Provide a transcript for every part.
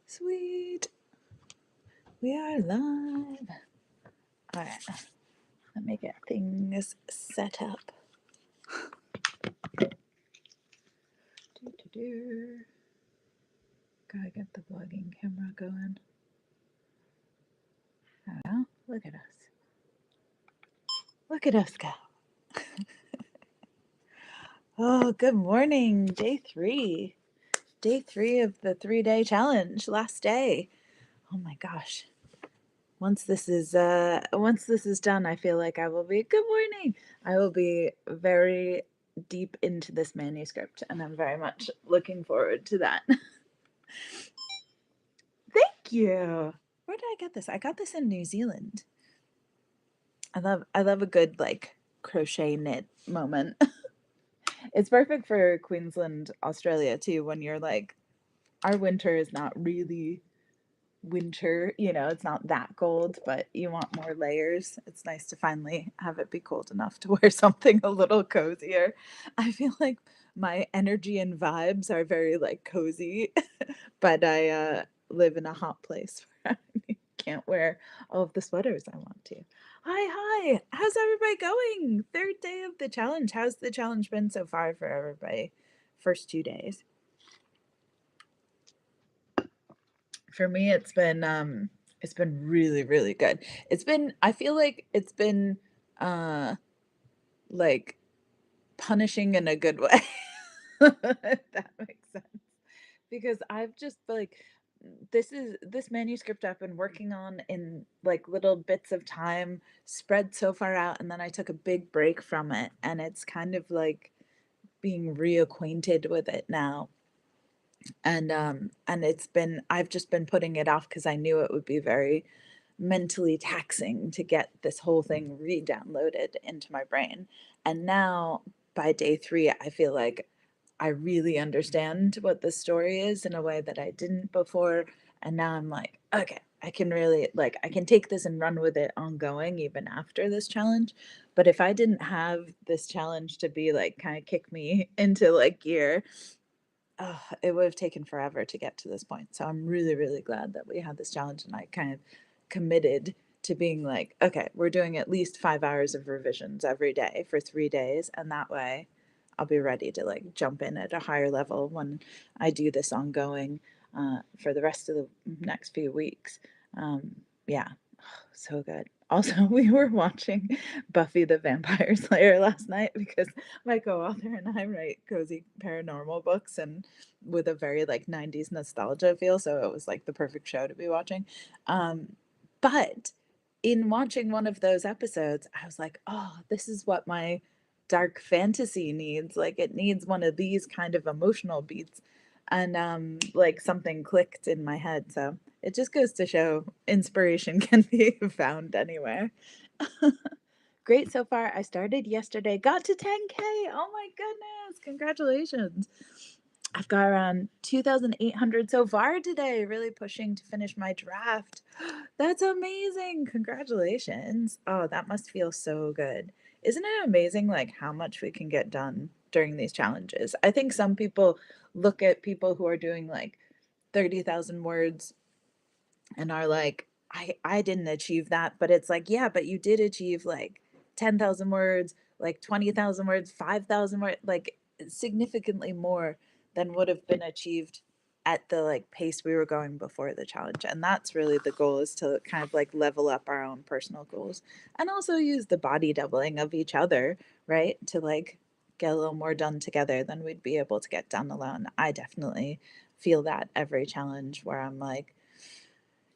Sweet. We are live. All right. Let me get things set up. Gotta get the vlogging camera going. Oh, look at us. Look at us go. Oh, good morning. Day 3. Day 3 of the 3-day challenge. Last day. Oh my gosh. Once this is done, I feel like I will be good morning. I will be very deep into this manuscript, and I'm very much looking forward to that. Thank you. Where did I get this? I got this in New Zealand. I love a good like crochet knit moment. It's perfect for Queensland, Australia too, when you're like, our winter is not really winter, it's not that cold, but you want more layers. It's nice to finally have it be cold enough to wear something a little cozier. I feel like my energy and vibes are very like cozy, but I live in a hot place where I can't wear all of the sweaters I want to. Hi. How's everybody going? Third day of the challenge. How's the challenge been so far for everybody? First 2 days. For me, it's been really, really good. I feel like it's been like punishing in a good way. If that makes sense. Because I've just like this manuscript I've been working on in like little bits of time, spread so far out, and then I took a big break from it, and it's kind of like being reacquainted with it now. And I've just been putting it off because I knew it would be very mentally taxing to get this whole thing re-downloaded into my brain. And now by day 3, I feel like I really understand what the story is in a way that I didn't before. And now I'm like, okay, I can really like I can take this and run with it ongoing even after this challenge. But if I didn't have this challenge to be like kind of kick me into like gear, it would have taken forever to get to this point. So I'm really, really glad that we had this challenge, and I kind of committed to being like, okay, we're doing at least 5 hours of revisions every day for 3 days. And that way I'll be ready to like jump in at a higher level when I do this ongoing for the rest of the next few weeks. Yeah, so good. Also, we were watching Buffy the Vampire Slayer last night because my co-author and I write cozy paranormal books and with a very like 90s nostalgia feel, so it was like the perfect show to be watching. But in watching one of those episodes, I was like, oh, this is what my dark fantasy needs. Like it needs one of these kind of emotional beats. And like something clicked in my head. So it just goes to show inspiration can be found anywhere. Great so far. I started yesterday, got to 10K. Oh my goodness. Congratulations. I've got around 2,800 so far today, really pushing to finish my draft. That's amazing. Congratulations. Oh, that must feel so good. Isn't it amazing like how much we can get done during these challenges? I think some people look at people who are doing like 30,000 words and are like, I didn't achieve that, but it's like, yeah, but you did achieve like 10,000 words, like 20,000 words, 5,000 words, like significantly more than would have been achieved at the like pace we were going before the challenge. And that's really the goal, is to kind of like level up our own personal goals and also use the body doubling of each other, right? To like get a little more done together than we'd be able to get done alone. I definitely feel that every challenge where I'm like,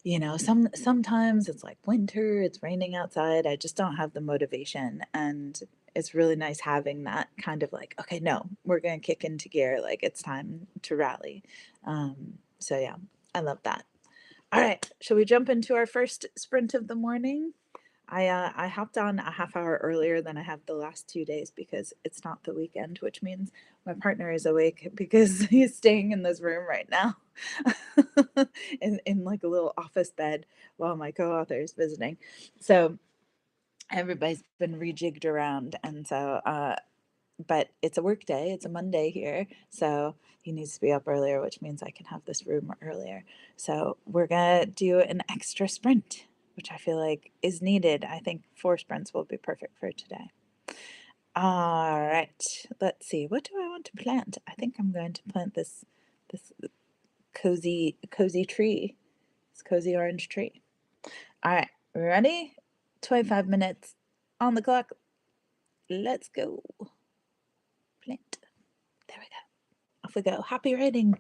sometimes it's like winter, it's raining outside, I just don't have the motivation, and it's really nice having that kind of like, okay, no, we're going to kick into gear, like it's time to rally. So yeah, I love that. All right, shall we jump into our first sprint of the morning? I hopped on a half hour earlier than I have the last 2 days because it's not the weekend, which means my partner is awake because he's staying in this room right now, in like a little office bed while my co-author is visiting. So everybody's been rejigged around, and so but it's a work day, it's a Monday here, so he needs to be up earlier, which means I can have this room earlier. So we're gonna do an extra sprint, which I feel like is needed. I think 4 sprints will be perfect for today. All right, let's see. What do I want to plant? I think I'm going to plant this cozy tree. This cozy orange tree. All right, ready? 25 minutes on the clock. Let's go. Plant. There we go. Off we go. Happy writing.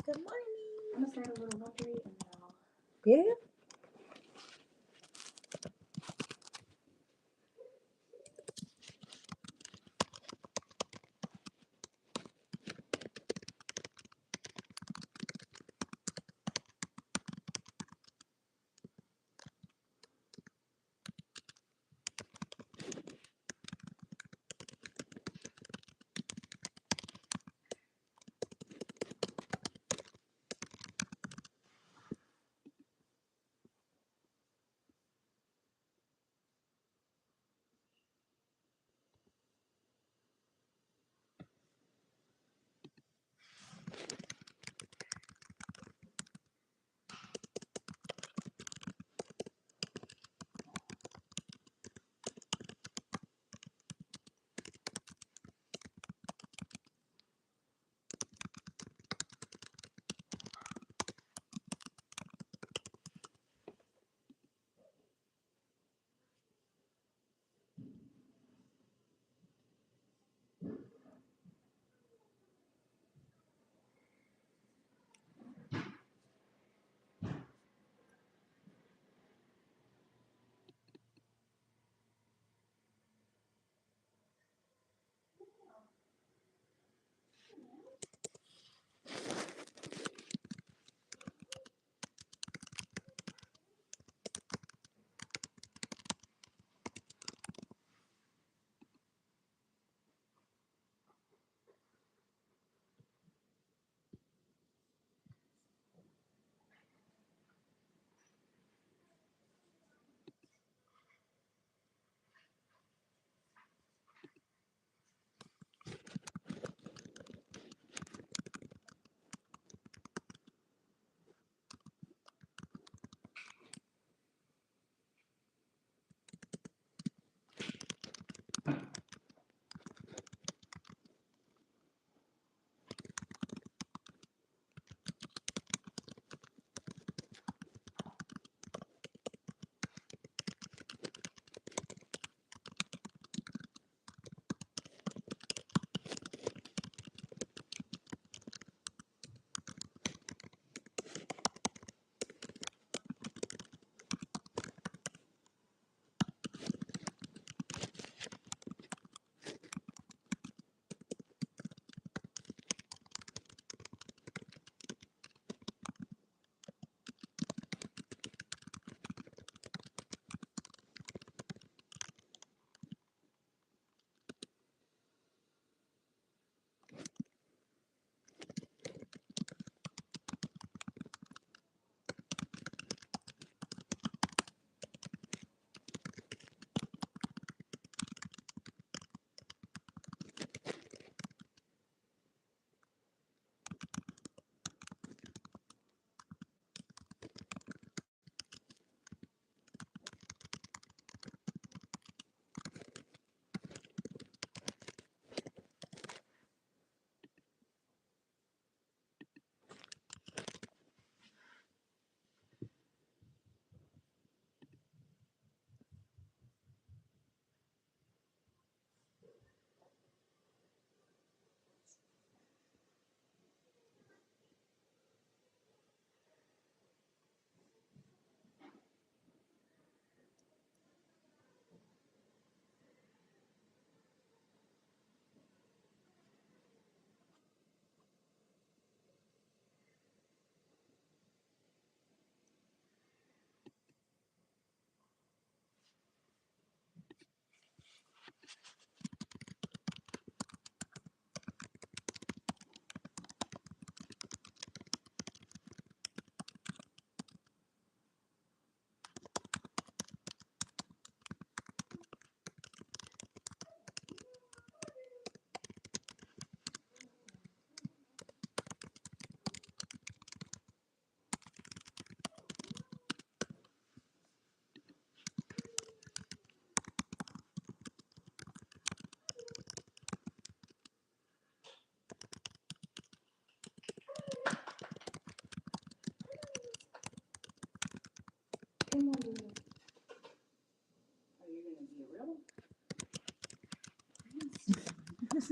Good morning. I'm gonna start a little laundry and then I'll. Yeah.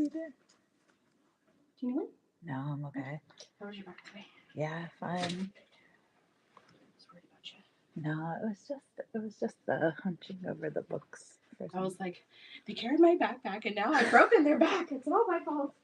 need it? Do you need one? No, I'm okay. How was your back today? Yeah, fine. I was worried about you. No, it was just the hunching over the books. I was like, they carried my backpack and now I've broken their back. It's all my fault.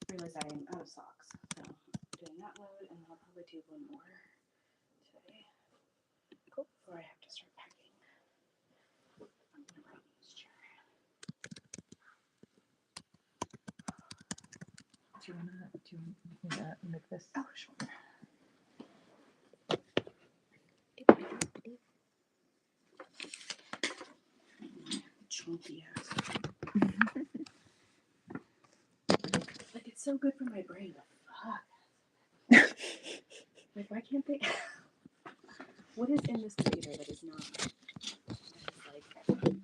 I realized I am out of socks, so I'm doing that load, and I'll probably do one more today. Cool. Before I have to start packing. I'm gonna write in this chair. Do you want me to make this? Oh, sure. Chunky ass. Like, it's so good for my brain. Fuck. Like, why can't they? What is in this computer that is not? Like,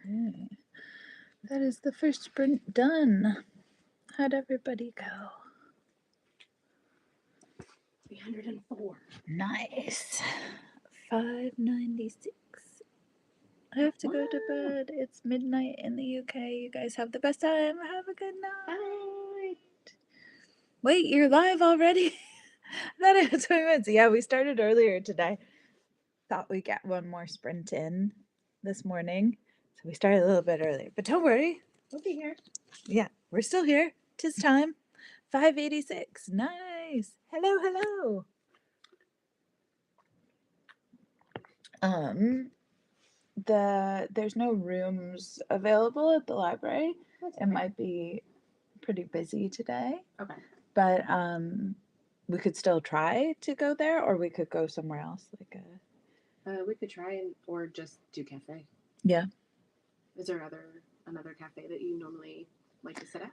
Okay. That is the first sprint done. How'd everybody go? 304. Nice. 596. I have to go to Wow. bed. It's midnight in the UK. You guys have the best time. Have a good night. Bye. Wait, you're live already? I thought it was 20 minutes. Yeah, we started earlier today. Thought we'd get one more sprint in this morning. So we started a little bit earlier. But don't worry. We'll be here. Yeah, we're still here. 'Tis time. 586. Nice. Hello, hello. Um, there's no rooms available at the library. That's It okay. might be pretty busy today, Okay. but we could still try to go there, or we could go somewhere else, like We could try or just do cafe. Yeah. Is there another cafe that you normally like to sit at?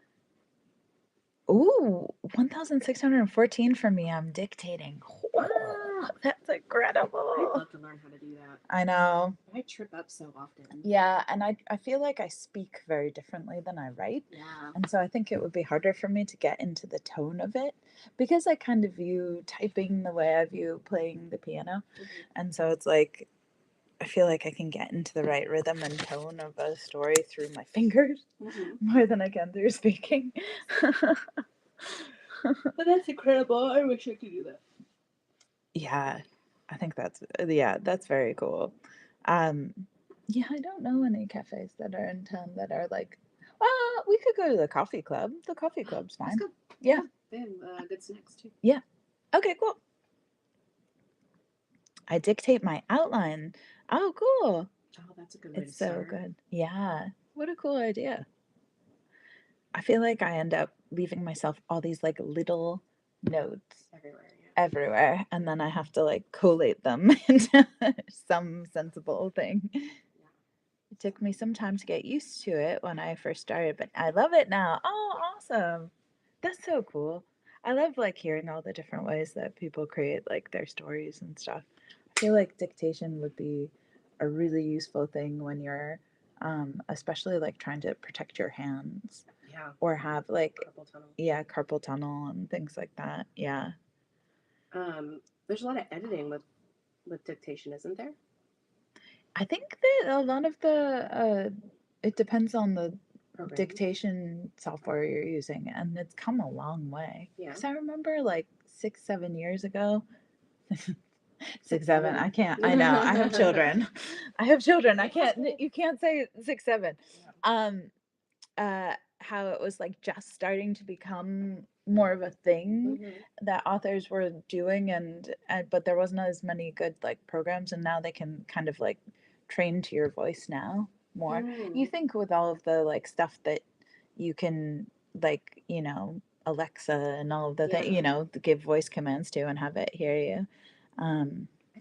Ooh, 1,614 for me. I'm dictating. Oh, that's I'd incredible. love to learn how to do that. I know. I trip up so often. Yeah, and I feel like I speak very differently than I write. Yeah. And so I think it would be harder for me to get into the tone of it because I kind of view typing the way I view playing the piano. And so it's like I feel like I can get into the right rhythm and tone of a story through my fingers more than I can through speaking. But that's incredible. I wish I could do that. Yeah, I think that's very cool. Yeah, I don't know any cafes that are in town that are like, well, we could go to the coffee club. The coffee club's fine. Let's go. Yeah. They have good snacks too. Yeah. Okay, cool. I dictate my outline. Oh, cool. Oh, that's a good way to It's so start. good. Yeah. What a cool idea. I feel like I end up leaving myself all these like little notes everywhere, and then I have to like collate them into some sensible thing. It took me some time to get used to it when I first started, but I love it now. Oh, awesome. That's so cool. I love like hearing all the different ways that people create like their stories and stuff. I feel like dictation would be a really useful thing when you're especially like trying to protect your hands. Yeah. Or have like Carpal tunnel. Yeah, carpal tunnel and things like that. Yeah. There's a lot of editing with dictation, isn't there? I think that a lot of it depends on the Program. dictation software you're using, and it's come a long way. Yeah. Because I remember like 6, 7 years ago, 6, 7. I can't. I know. I have children. I have children. I can't. You can't say 6, 7. How it was like just starting to become more of a thing that authors were doing, and but there wasn't as many good like programs, and now they can kind of like train to your voice now more. You think with all of the like stuff that you can like Alexa and all of the thing give voice commands to and have it hear you. I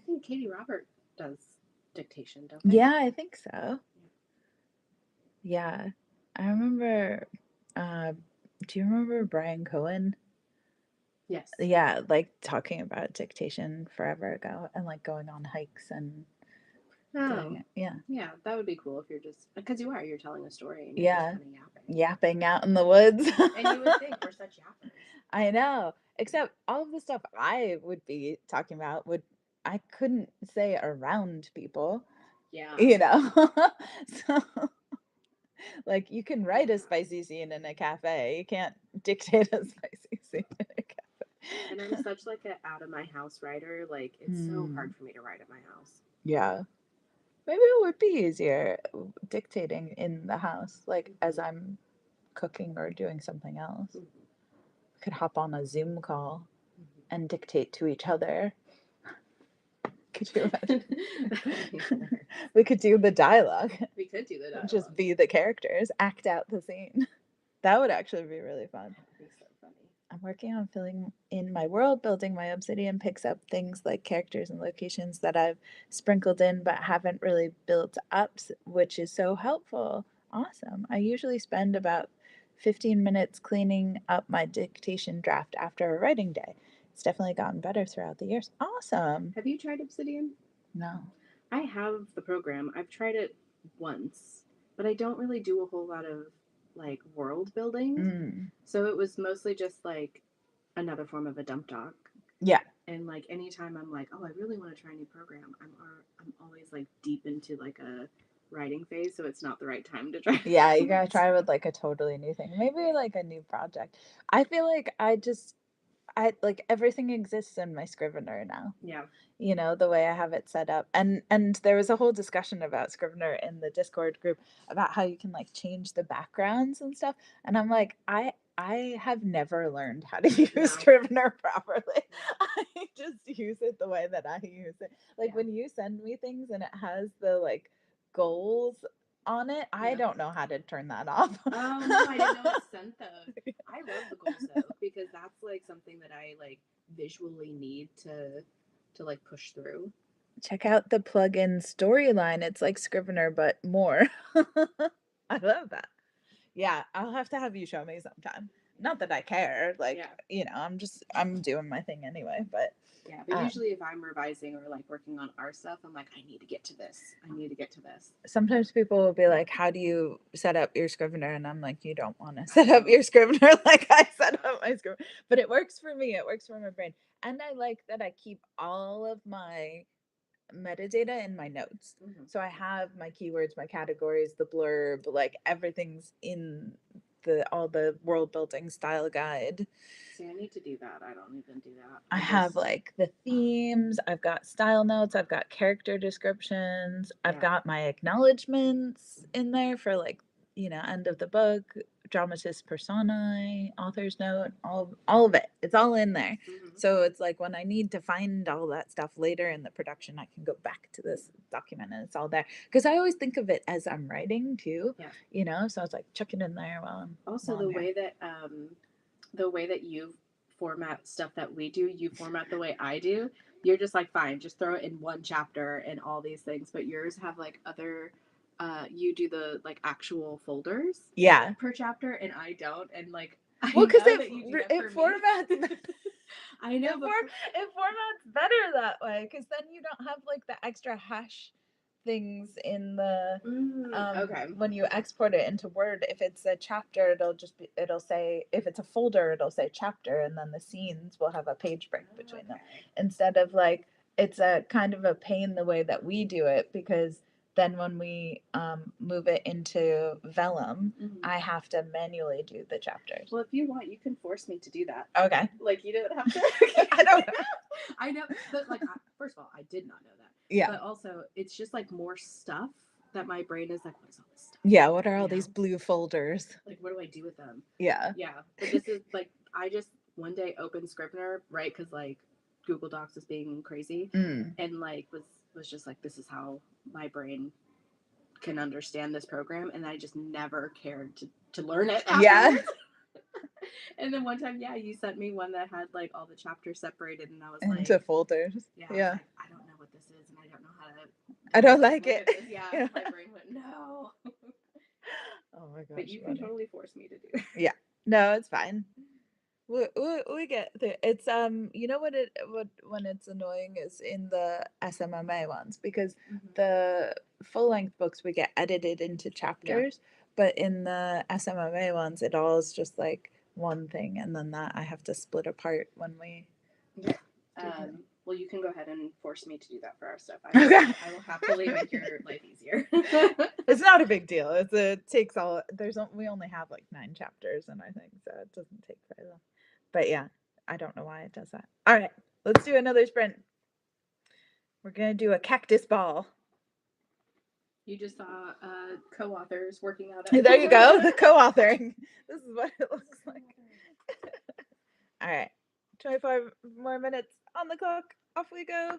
think Katie Robert does dictation, don't they? Yeah, I think so. Yeah, I remember. Do you remember Brian Cohen? Yes. Yeah, like talking about dictation forever ago and like going on hikes and doing it. Yeah. Yeah, that would be cool if you're just because you're telling a story and Yeah. just kind of Yapping out in the woods. And you would think we're such yappers. I know. Except all of the stuff I would be talking about I couldn't say around people. Yeah. So like you can write a spicy scene in a cafe. You can't dictate a spicy scene in a cafe. And I'm such like an out of my house writer. Like it's so hard for me to write at my house. Yeah. Maybe it would be easier dictating in the house, like as I'm cooking or doing something else. We could hop on a Zoom call and dictate to each other. Could you imagine? We could do the dialogue. We could do the dialogue. Just be the characters, act out the scene. That would actually be really fun. That'd be so funny. I'm working on filling in my world building. My Obsidian picks up things like characters and locations that I've sprinkled in but haven't really built up, which is so helpful. Awesome. I usually spend about 15 minutes cleaning up my dictation draft after a writing day. It's definitely gotten better throughout the years. Awesome. Have you tried Obsidian? No. I have the program. I've tried it once, but I don't really do a whole lot of like world building. Mm. So it was mostly just like another form of a dump doc. Yeah. And like anytime I'm like, oh, I really want to try a new program, I'm always like deep into like a writing phase, so it's not the right time to try. Yeah, you gotta try with like a totally new thing. Maybe like a new project. I feel like I like everything exists in my Scrivener now. Yeah. You know, the way I have it set up. And there was a whole discussion about Scrivener in the Discord group about how you can like change the backgrounds and stuff. And I'm like, I have never learned how to use No. Scrivener properly. No. I just use it the way that I use it. Like Yeah. when you send me things and it has the like goals on it, I Yeah. don't know how to turn that off. Oh no, I didn't know it sent those. I love the goals though because that's like something that I like visually need to like push through. Check out the plugin Storyline. It's like Scrivener, but more. I love that. Yeah, I'll have to have you show me sometime. Not that I care, like, Yeah. you know, I'm doing my thing anyway, but Yeah, but usually if I'm revising or like working on our stuff, I'm like, I need to get to this. I need to get to this. sometimes people will be like, "How do you set up your Scrivener?" And I'm like, "You don't want to set up your Scrivener like I set up my Scrivener." But it works for me. It works for my brain. And I like that I keep all of my metadata in my notes. Mm-hmm. So I have my keywords, my categories, the blurb, like everything's in the all the world building style guide. See, I need to do that. I don't even do that. I have like the themes, I've got style notes, I've got character descriptions, I've got my acknowledgments in there for like, you know, end of the book, dramatist personae, author's note, all of it. It's all in there. Mm-hmm. So it's like when I need to find all that stuff later in the production, I can go back to this document and it's all there. Because I always think of it as I'm writing too. Yeah. You know, so I was like chuck it in there while I'm also while I'm the way that you format stuff that we do, you format the way I do. You're just like, fine, just throw it in one chapter and all these things. But yours have like other, you do the like actual folders yeah per chapter, and I don't. And like, I well because know that you do that it for me. formats I know, but it formats better that way because then you don't have like the extra hash things in the okay. when you export it into Word. If it's a chapter, it'll say, if it's a folder, it'll say chapter, and then the scenes will have a page break between them instead of like it's a kind of a pain the way that we do it because then when we move it into Vellum, I have to manually do the chapters. Well, if you want, you can force me to do that. Okay. Like you don't have to. I don't know. I know, but like, first of all, I did not know that. Yeah. But also, it's just like more stuff that my brain is like, what is all this stuff? Yeah. What are all these blue folders? Like, what do I do with them? Yeah. Yeah. But this is like, I just one day opened Scrivener, right? Because like Google Docs is being crazy, and like was just like, this is how my brain can understand this program, and I just never cared to learn it afterwards. Yeah. And then one time, yeah, you sent me one that had like all the chapters separated, and I was like, into folders. Yeah. Yeah. Like, I don't know what this is, and I don't know how to. I don't like it. Yeah, my brain went no. Oh my gosh. But you can totally force me to do it. Yeah. No, it's fine. We get there. It's you know what when it's annoying is in the SMMA ones because the full length books we get edited into chapters, but in the SMMA ones it all is just like one thing, and then that I have to split apart when we. Yeah. Well, you can go ahead and force me to do that for our stuff. I will happily make your life easier. It's not a big deal. It takes all. We only have like 9 chapters, and I think so it doesn't take very long. But yeah, I don't know why it does that. All right, let's do another sprint. We're gonna do a cactus ball. You just saw co-authors working out. There you go, the co-authoring. This is what it looks like. All right, 25 more minutes on the clock. Off we go.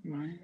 Right.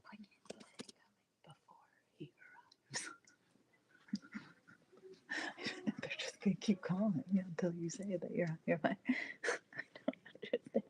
Why can't you say coming before he arrives? They're just gonna keep calling until you say that you're on your way. I don't understand.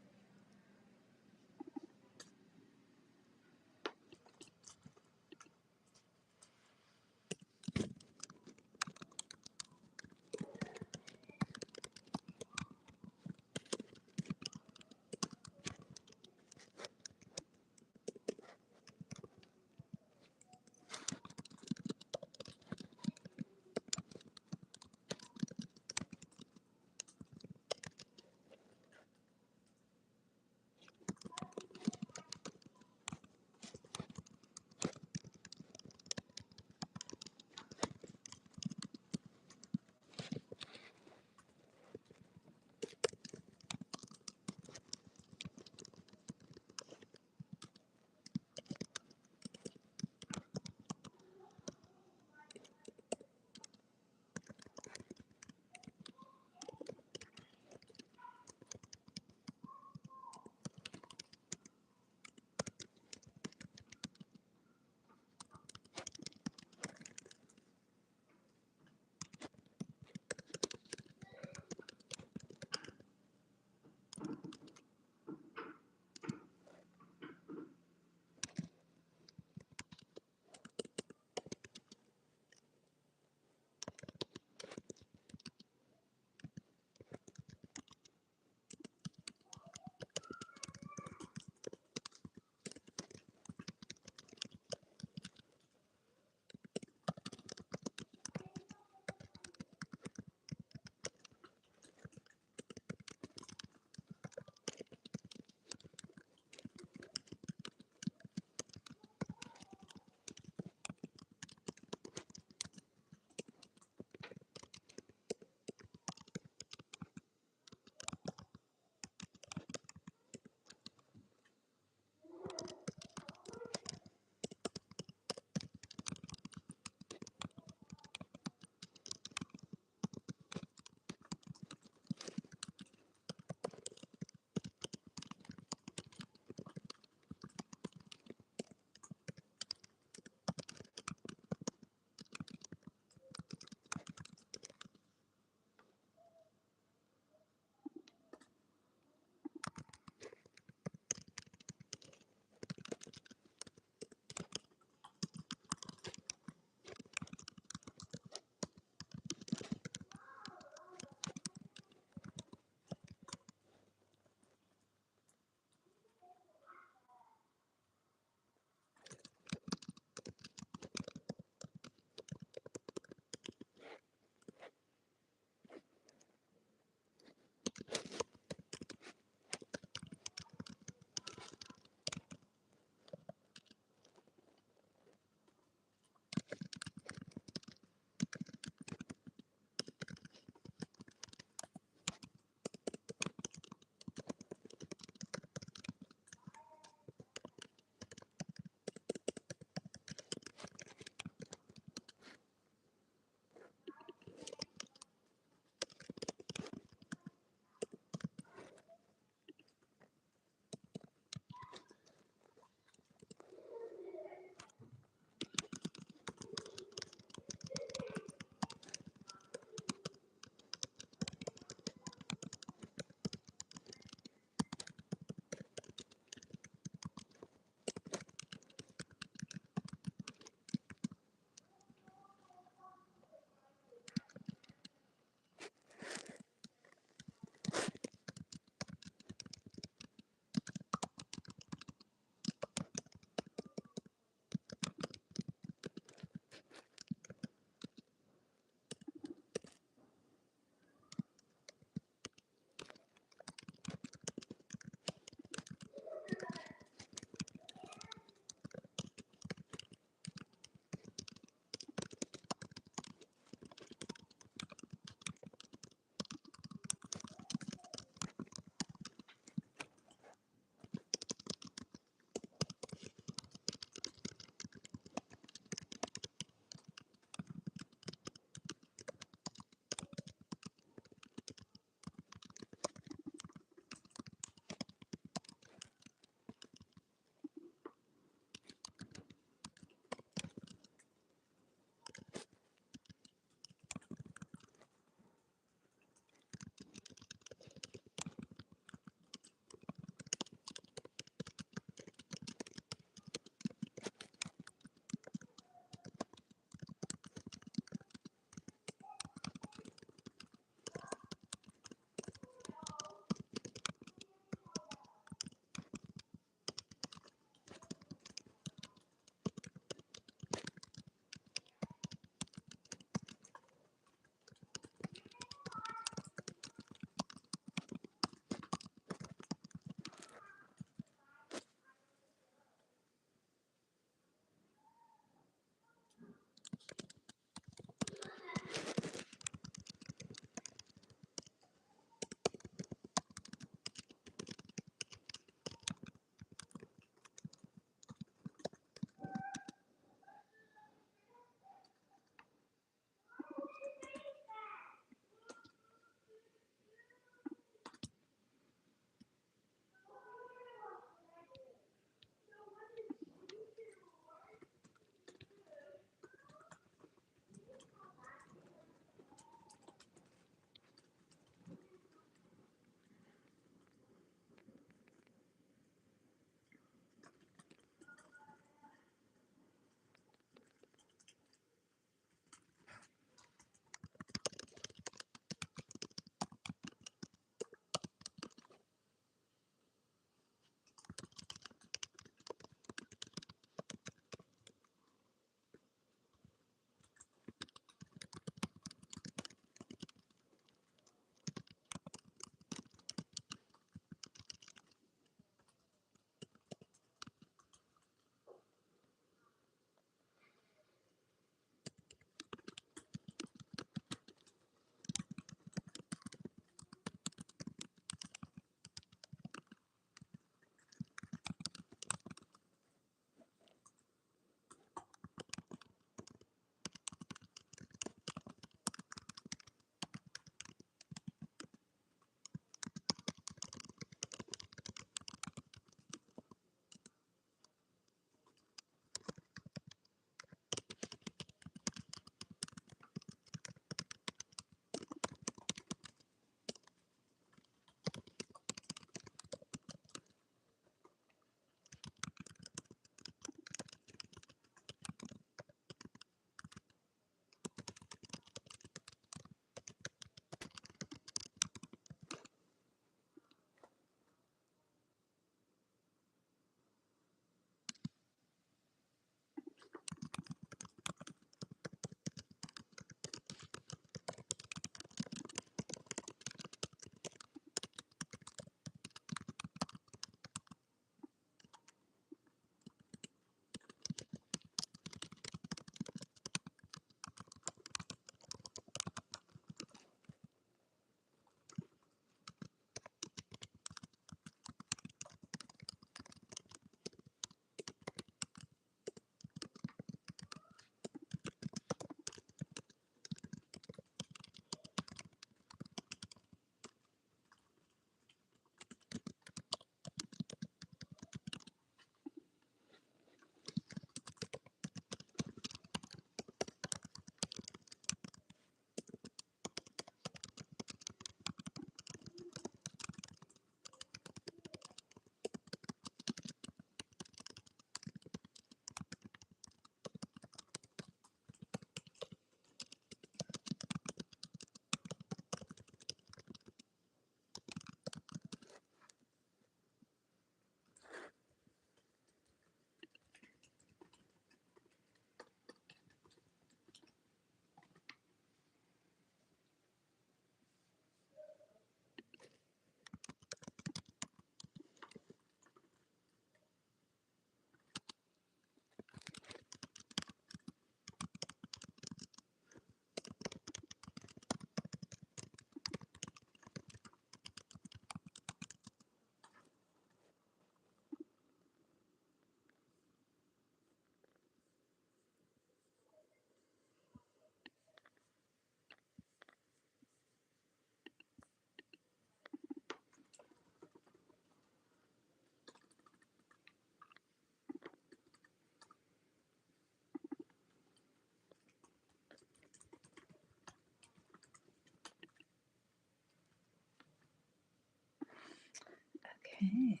Okay.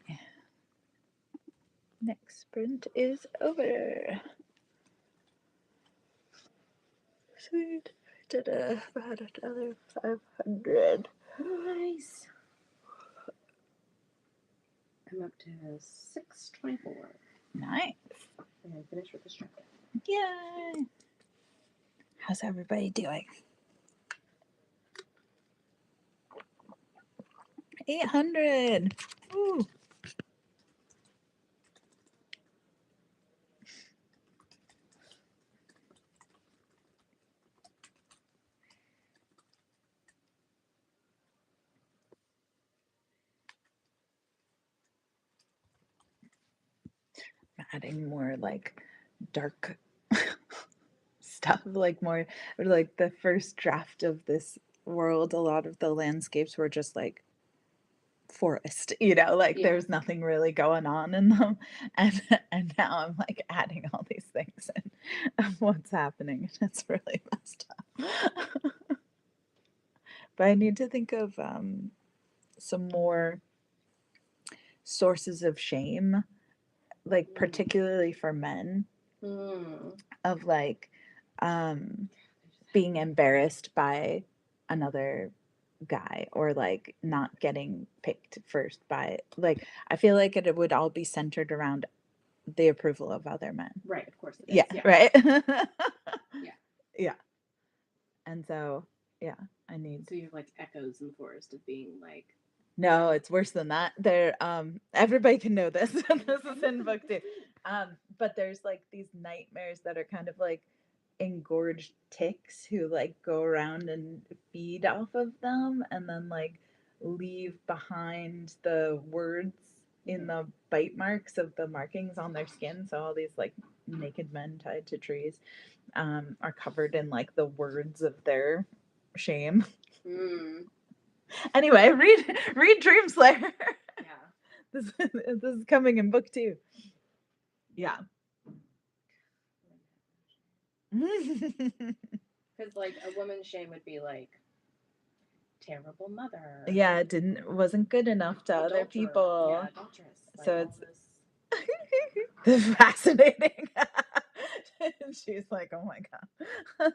Next sprint is over. Sweet. Did about another 500. Nice. I'm up to 624. Nice. And finish with this chapter. Yay. How's everybody doing? 800. Ooh. Adding more like dark stuff, like more like the first draft of this world. A lot of the landscapes were just like forest, like Yeah. there's nothing really going on in them. And now I'm like adding all these things and of what's happening, and it's really messed up. But I need to think of some more sources of shame, like particularly for men, of like being embarrassed by another guy, or like not getting picked first by, like, I feel like it would all be centered around the approval of other men. Right, of course it is. Yeah, Yeah. right. Yeah. Yeah. And so, yeah, I need. So you have like echoes in the forest of being like. No, it's worse than that. There, everybody can know this. This is in book 2. But there's like these nightmares that are kind of like engorged ticks who like go around and feed off of them, and then like leave behind the words in the bite marks of the markings on their skin. So all these like naked men tied to trees are covered in like the words of their shame. Anyway, read Dreamslayer. Yeah. This is coming in book 2. Yeah. Because like a woman's shame would be like terrible mother. Yeah, it wasn't good enough to other people. Yeah, adulteress. Like So it's this. fascinating. She's like, oh my god.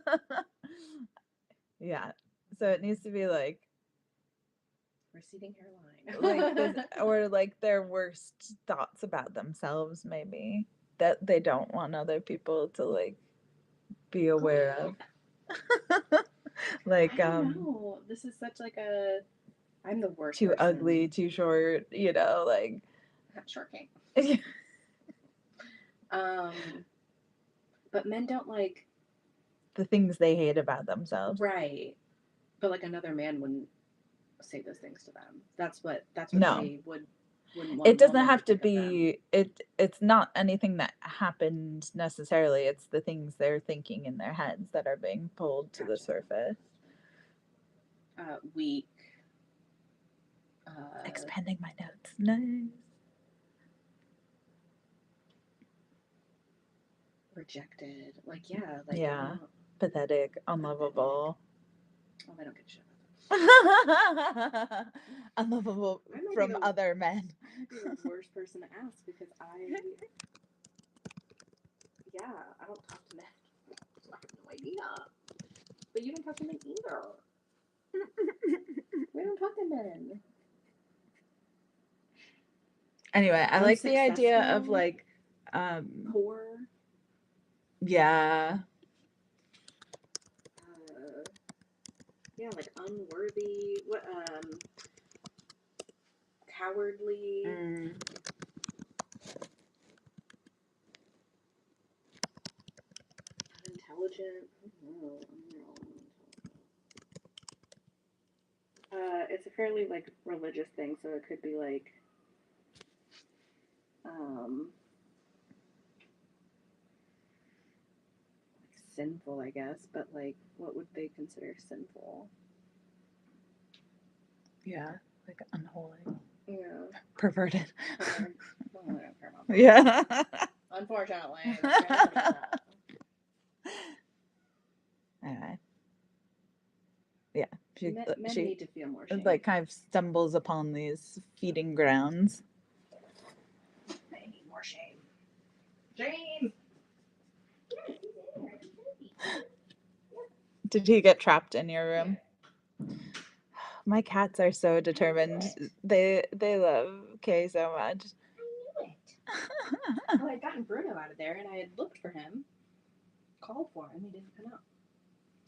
Yeah. So it needs to be like Receding hairline. like this, or like their worst thoughts about themselves, maybe, that they don't want other people to like be aware of. Like I don't know. This is such like a. I'm the worst. Too person. ugly, too short, like short king. But men don't like the things they hate about themselves. Right. But like another man wouldn't say those things to them. That's what No. they wouldn't want. It doesn't have to be it's not anything that happened necessarily. It's the things they're thinking in their heads that are being pulled to the surface. Weak. Expanding my notes. Nice. Rejected. Like, yeah. Like, yeah. Pathetic. Unlovable. Oh, I don't get shit. Unlovable from other men. I might be the worst person to ask because I don't talk to men. I have no idea. But you don't talk to men either. We don't talk to men. Anyway, I like the idea of like poor. Yeah. Yeah, like unworthy. What cowardly. Intelligent. It's a fairly like religious thing, so it could be like sinful, I guess, but like what would they consider sinful? Yeah, like unholy. Yeah. Perverted. Well, I don't care about that. Yeah. Unfortunately. Anyway. Yeah. Men need to feel more shame. Like kind of stumbles upon these feeding grounds. James! Did he get trapped in your room? My cats are so determined. They love Kay so much. I knew it. Well, I had gotten Bruno out of there, and I had looked for him, called for him. He didn't come out.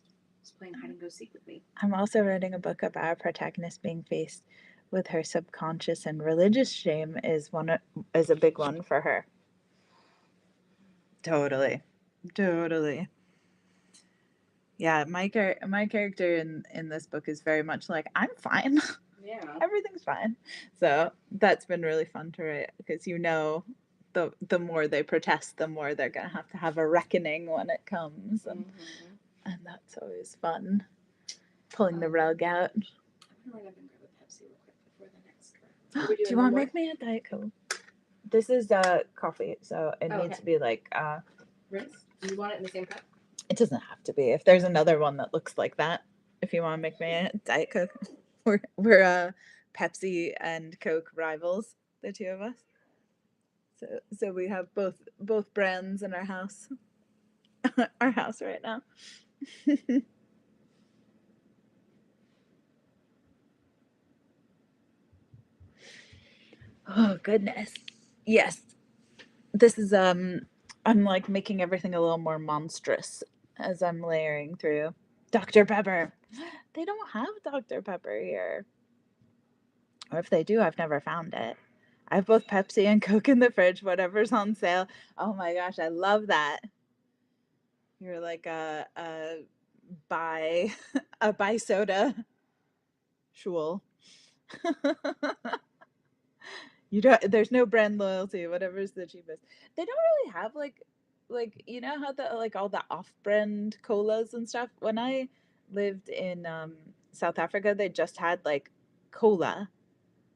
He was playing hide and go seek with me. I'm also writing a book about our protagonist being faced with her subconscious, and religious shame is a big one for her. Totally. Yeah, my character in this book is very much like, I'm fine. Yeah. Everything's fine. So that's been really fun to write, because the more they protest, the more they're gonna have a reckoning when it comes, and that's always fun. Pulling the rug out. I'm gonna run up and grab a Pepsi real quick before the next one. Do you want to make me a Diet Coke? This is coffee, so it needs to be like rinse. Do you want it in the same cup? It doesn't have to be. If there's another one that looks like that, if you want to make me a Diet Coke, we're Pepsi and Coke rivals, the two of us. So we have both brands in our house, our house right now. Oh goodness, yes. This is I'm like making everything a little more monstrous as I'm layering through. Dr. Pepper. They don't have Dr. Pepper here. Or if they do, I've never found it. I have both Pepsi and Coke in the fridge, whatever's on sale. Oh my gosh, I love that. You're like a buy a buy soda shul. You don't there's no brand loyalty, whatever's the cheapest. They don't really have like you know how the like all the off-brand colas and stuff. When I lived in South Africa, they just had like cola,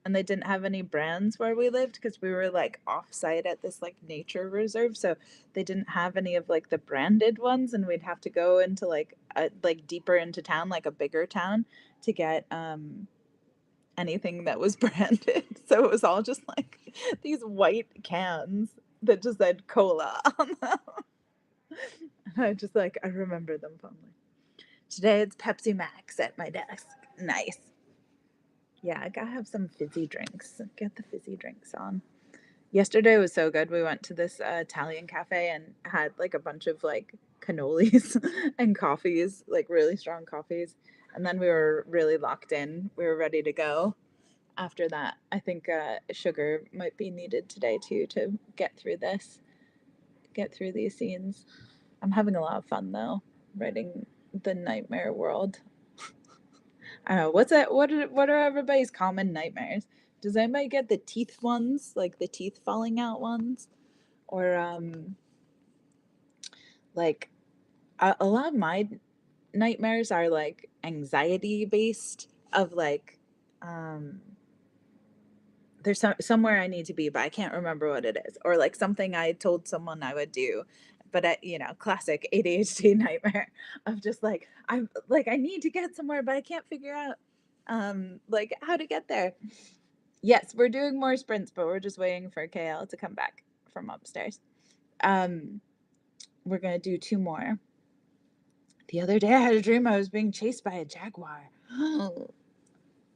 and they didn't have any brands where we lived because we were like off-site at this like nature reserve, so they didn't have any of like the branded ones, and we'd have to go into like deeper into town, like a bigger town, to get anything that was branded. So it was all just like these white cans that just said cola on them. And I remember them fondly. Today it's Pepsi Max at my desk. Nice. Yeah, I gotta have some fizzy drinks. Get the fizzy drinks on. Yesterday was so good. We went to this Italian cafe and had like a bunch of like cannolis and coffees, like really strong coffees. And then we were really locked in. We were ready to go. After that, I think sugar might be needed today too to get through these scenes. I'm having a lot of fun though, writing the nightmare world. I don't know what's that. What are everybody's common nightmares? Does anybody get the teeth ones, like the teeth falling out ones, or like a lot of my nightmares are like anxiety based, of like there's somewhere I need to be, but I can't remember what it is, or like something I told someone I would do, but classic ADHD nightmare of just like I'm like I need to get somewhere, but I can't figure out like how to get there. Yes, we're doing more sprints, but we're just waiting for KL to come back from upstairs. We're gonna do 2 more. The other day I had a dream I was being chased by a jaguar.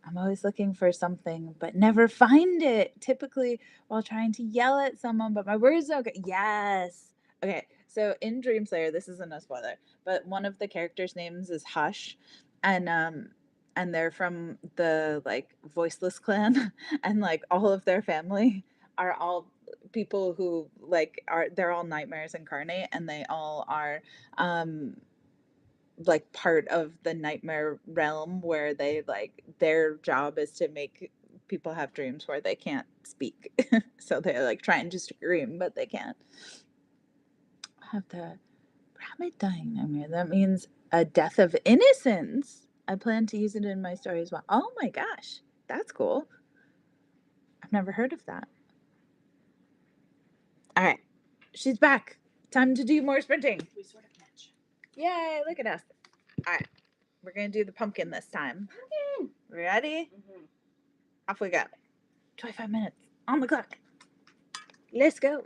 I'm always looking for something, but never find it. Typically while trying to yell at someone, but my words don't get. Yes. Okay, so in Dream Slayer, this isn't a spoiler, but one of the characters' names is Hush, and they're from the like Voiceless clan, and like all of their family are all people who they're all nightmares incarnate, and they all are like part of the nightmare realm where they like their job is to make people have dreams where they can't speak. So they're like trying to scream but they can't. I have the rabbit dying nightmare. That means a death of innocence. I plan to use it in my story as well. Oh my gosh, that's cool. I've never heard of that. All right, she's back. Time to do more sprinting. We sort of match. Yay, look at us. All right, we're gonna do the pumpkin this time. Pumpkin. Ready? Off we go. 25 minutes on the clock. Let's go.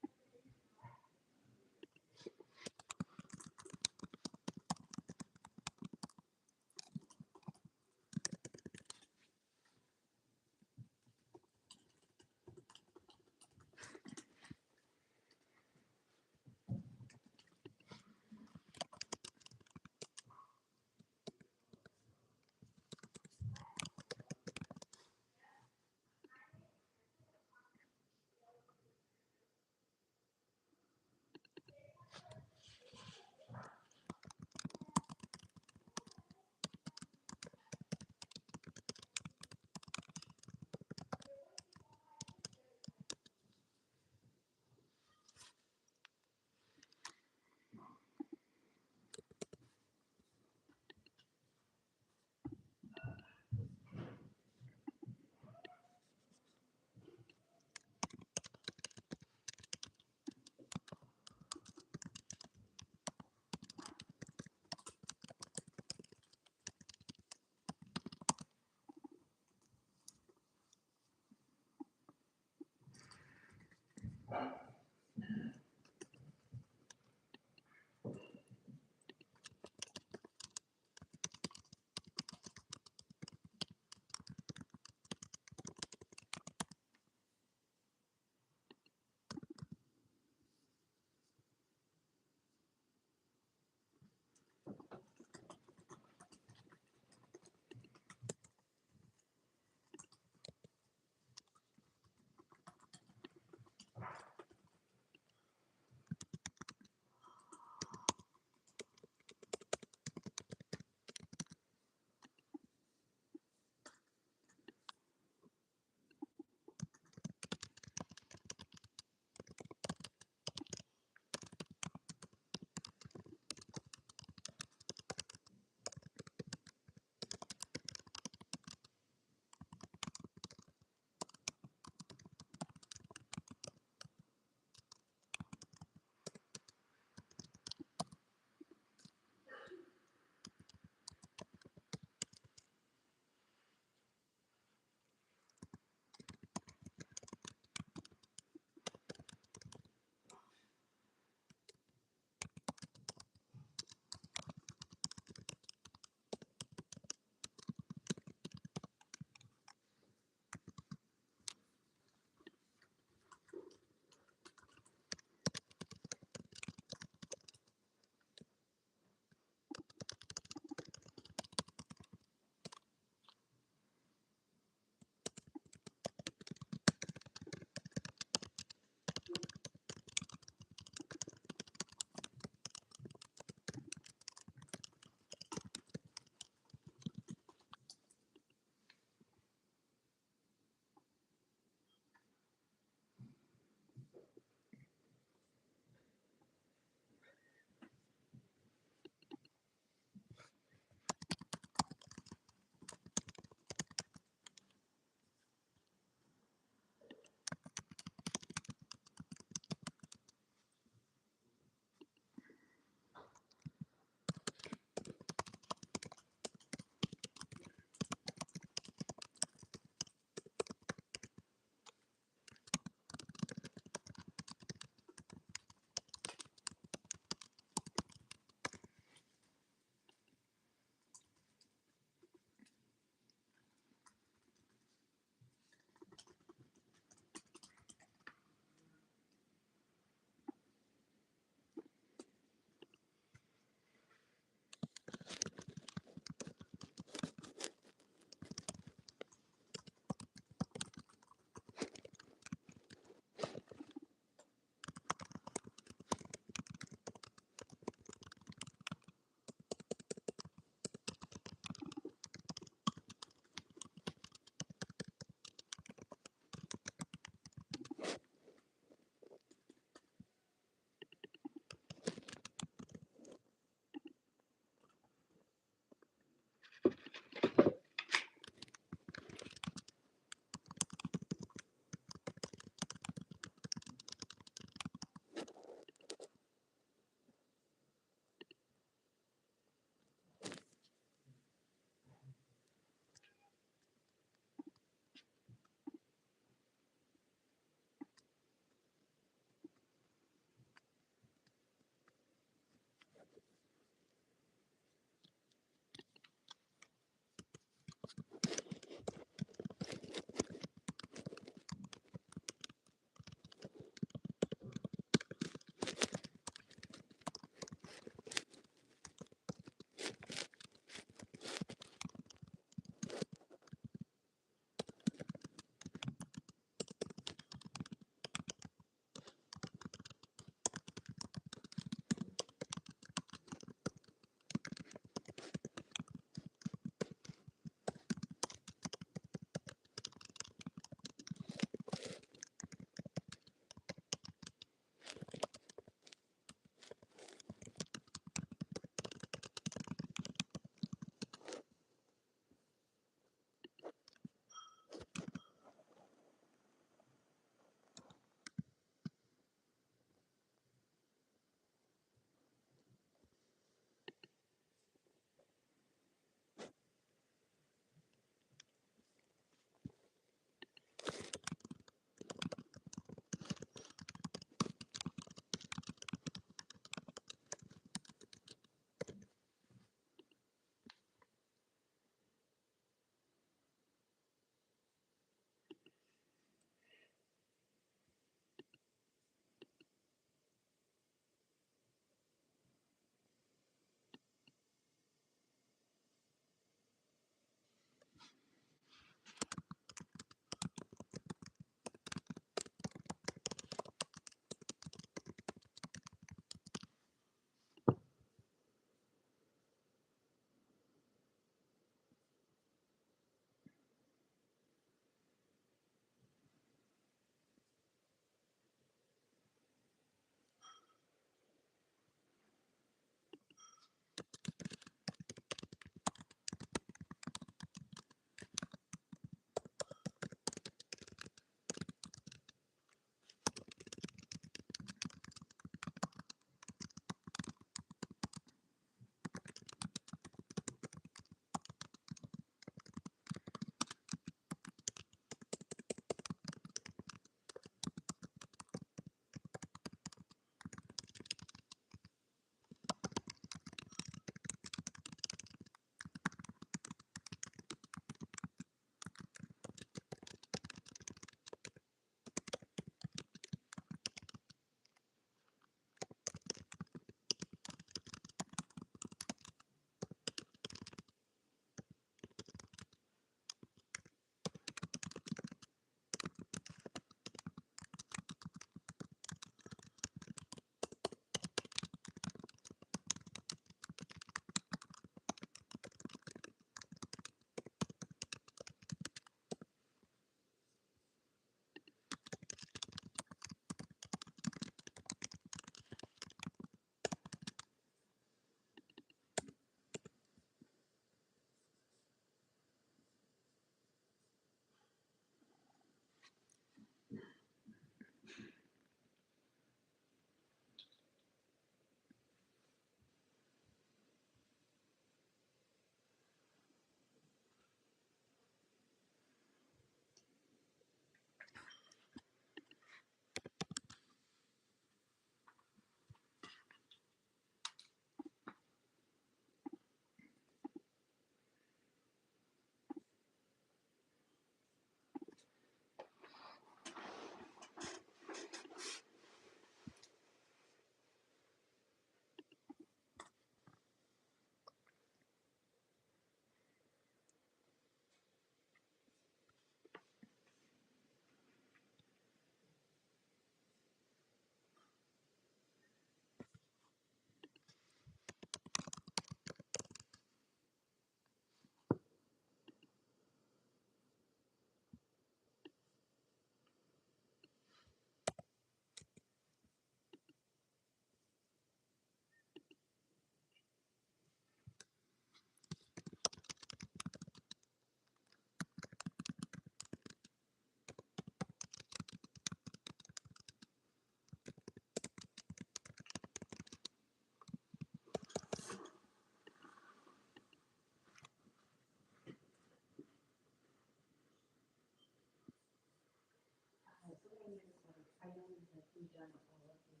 we've done all of the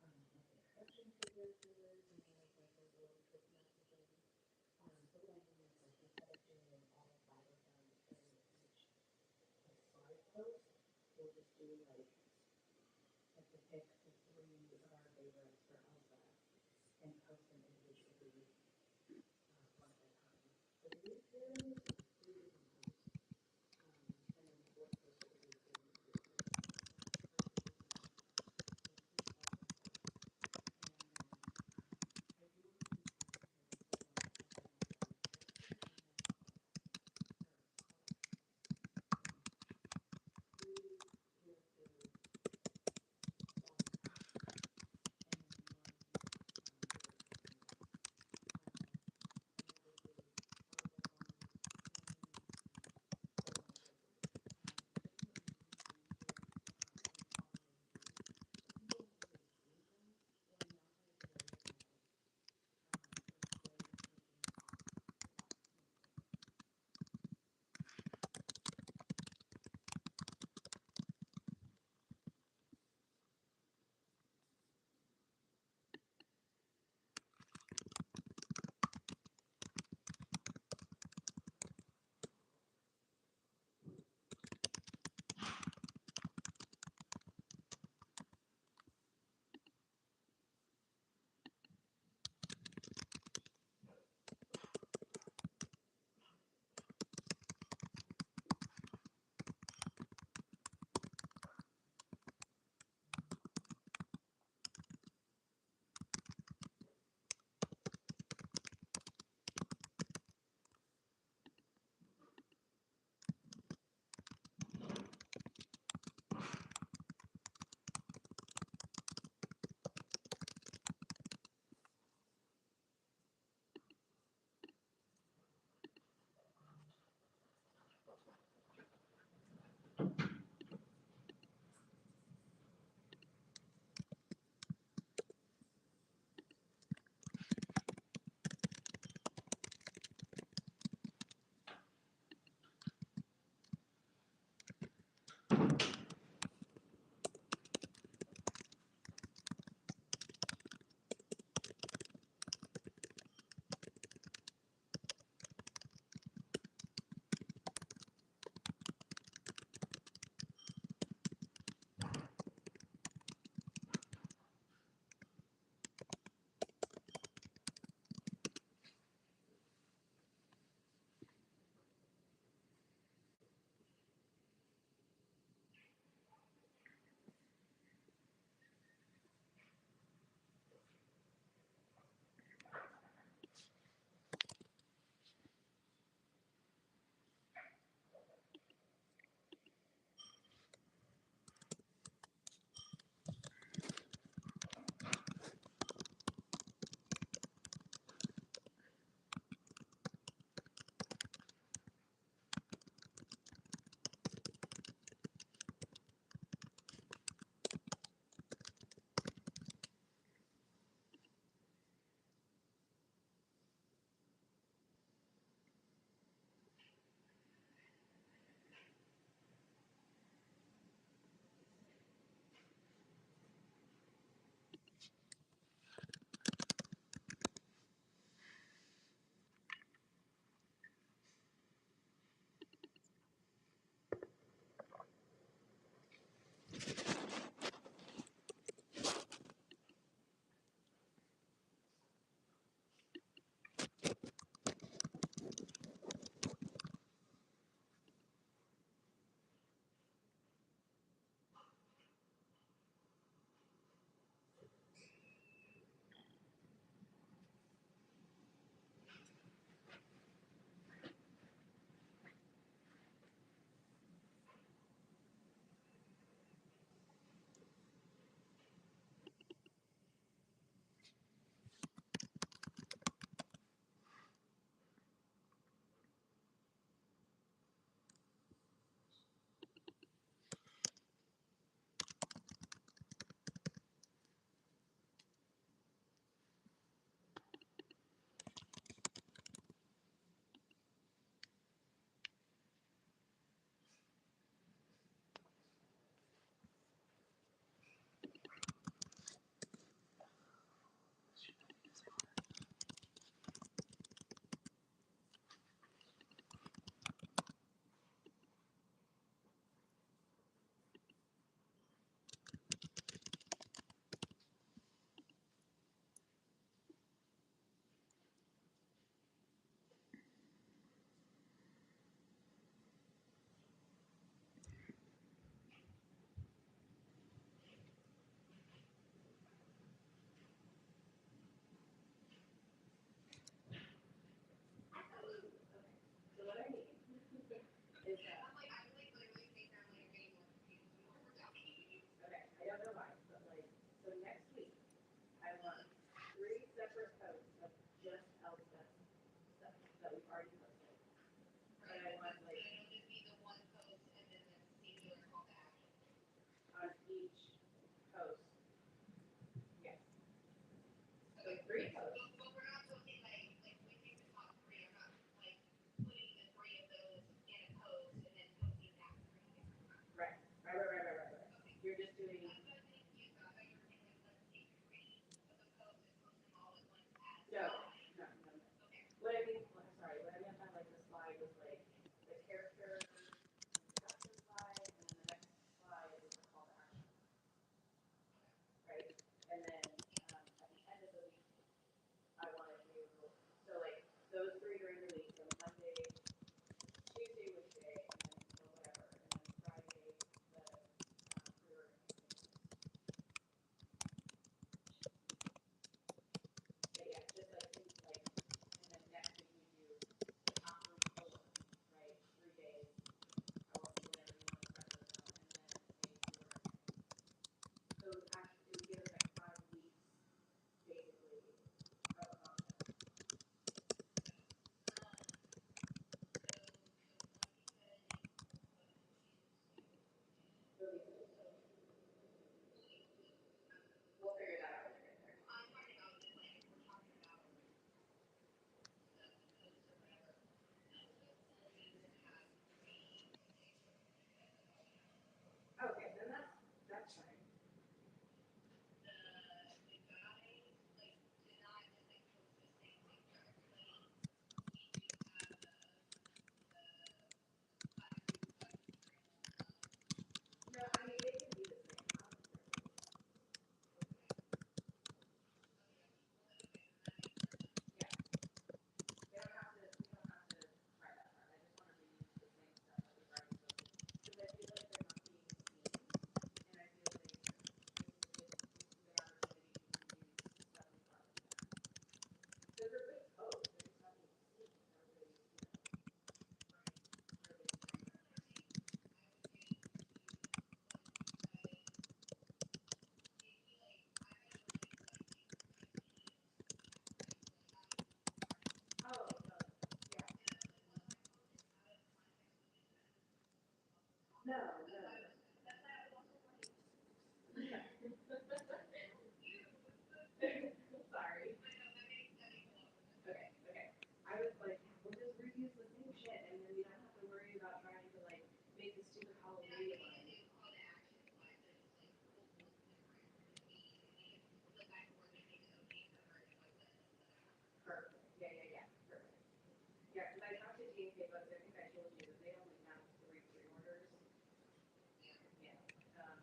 like introduction to business and kind of like those little quick messages. But what I mean is like instead of doing all of that with them in each like slide post, we'll just do like to pick the three of our favorites for Elsa and post them individually one at a time. So there is three different posts, and then the fourth post will be the group post. So the first is just like Elsa post, and then I do want to keep track because I still want to have them all done correctly and then color. So three character posts, and then one video posting. And we'll do Elsa one, doing. No, no, no, no. What I mean, sorry, what I meant by like the slide was like the character introduction slide, and then the next slide is the call to action, right? And then at the end of the week, I want to do so like those three during the week, so Monday, Tuesday, which day, and then or whatever, and then Friday the reorganization. But yeah, just like and then next week we do after 4, right? 3 days, however, whatever you want to spread those out, and then a reorganization. So actually, it would give us like 5 weeks, basically, of content. We'll figure that out when we get there. Okay, then that's fine. No, I mean they can be the same. Yeah, they don't have to. We don't have to try that hard. I just want to reuse the same stuff that we've already spoken because I feel like they're not being seen, and I feel like this is a good opportunity to use stuff we've already done. Because they're good posts, they're just not being seen. Everybody's everybody's doing that. Oh, no, yeah. No, no, no. Yeah. Sorry. Okay, okay. I was like, we'll just reuse the same shit, and then we don't have to worry about trying to like make the stupid Halloween one. Perfect. Yeah, yeah, yeah. Perfect. Yeah, because I talked to D&K Books. I think I told you that they only have 3 pre-orders. Yeah.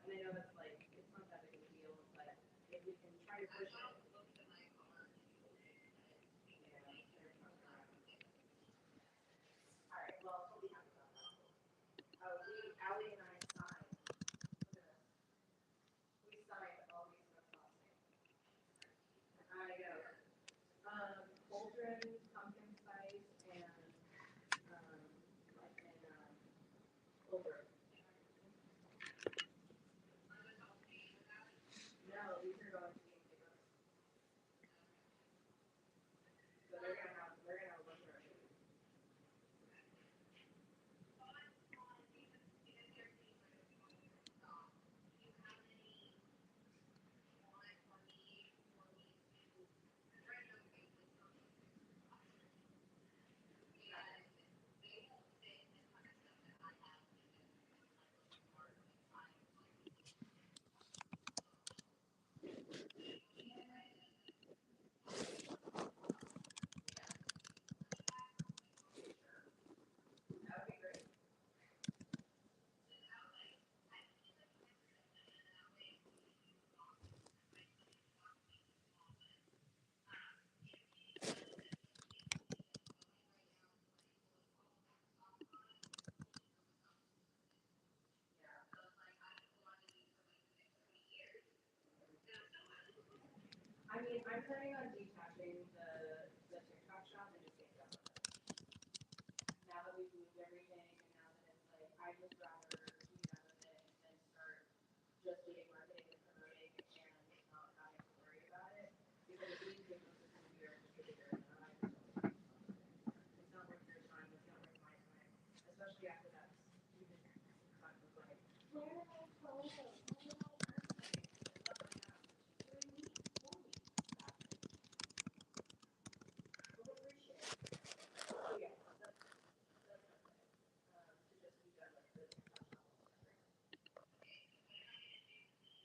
And I know that's like it's not that big of a deal, but if we can try to push it. Yeah, they're fucking around. All right. Well, I'll be happy about that. Oh, Allie and I signed. Look at this. We signed all these books last night. I know. Cauldron, pumpkin spice, and over. No, these are going to be in bigger. So they're gonna have a bunch of reviews. That would be great. Yeah. I mean, I'm planning on detaching the TikTok shop and just getting done with it. Now that we've moved everything, and now that it's like, I just rather be done with it and start just doing marketing and promoting and not having to worry about it. Because being able to come here and distributor, and I just don't. It's not worth your time. It's not worth my time, especially after that stupid time of like, where did I go? So yeah, to just be done with the TikTok shop altogether.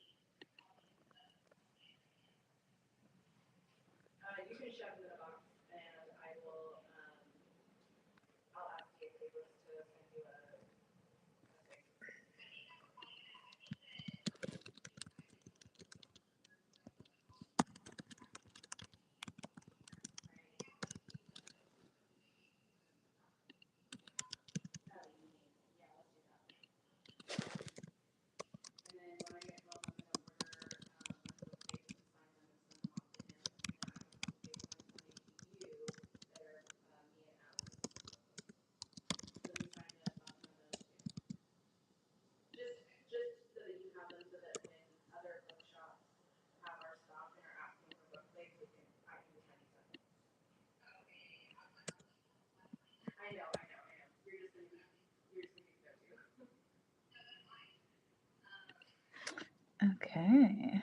Okay.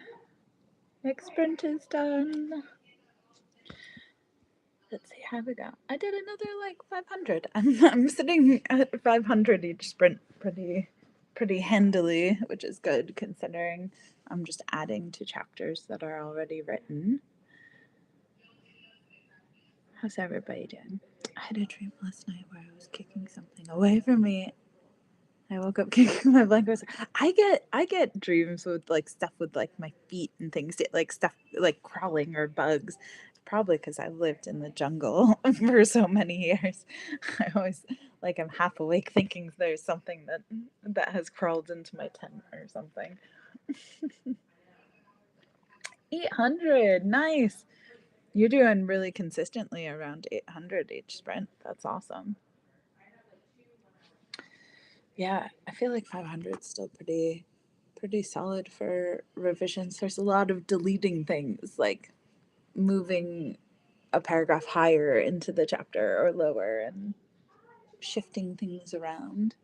Next sprint is done. Let's see how we go. I did another like 500. I'm sitting at 500 each sprint pretty handily, which is good considering I'm just adding to chapters that are already written. How's everybody doing? I had a dream last night where I was kicking something away from me. I woke up kicking my blanket. I get dreams with like stuff with like my feet and things, like stuff like crawling or bugs. Probably because I lived in the jungle for so many years. I always like I'm half awake thinking there's something that has crawled into my tent or something. 800, nice. You're doing really consistently around 800 each sprint. That's awesome. Yeah, I feel like 500 is still pretty solid for revisions. There's a lot of deleting things, like moving a paragraph higher into the chapter or lower and shifting things around.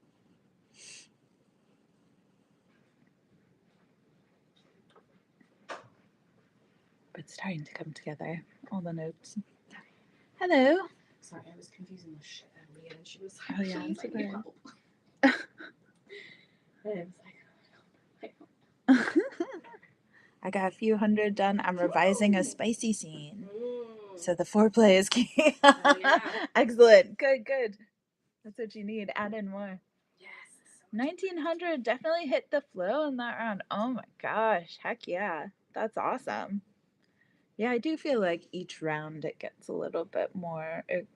But it's starting to come together, all the notes. Hello. Sorry, I was confusing the shit out of Leah, and she was Oh yeah, I'm "Please, I need help." And I was like, I got a few hundred done. I'm revising a spicy scene. So the foreplay is key. yeah. Excellent. Good. That's what you need. Add in more. Yes. 1900 definitely hit the flow in that round. Oh my gosh. Heck yeah. That's awesome. Yeah, I do feel like each round it gets a little bit more, it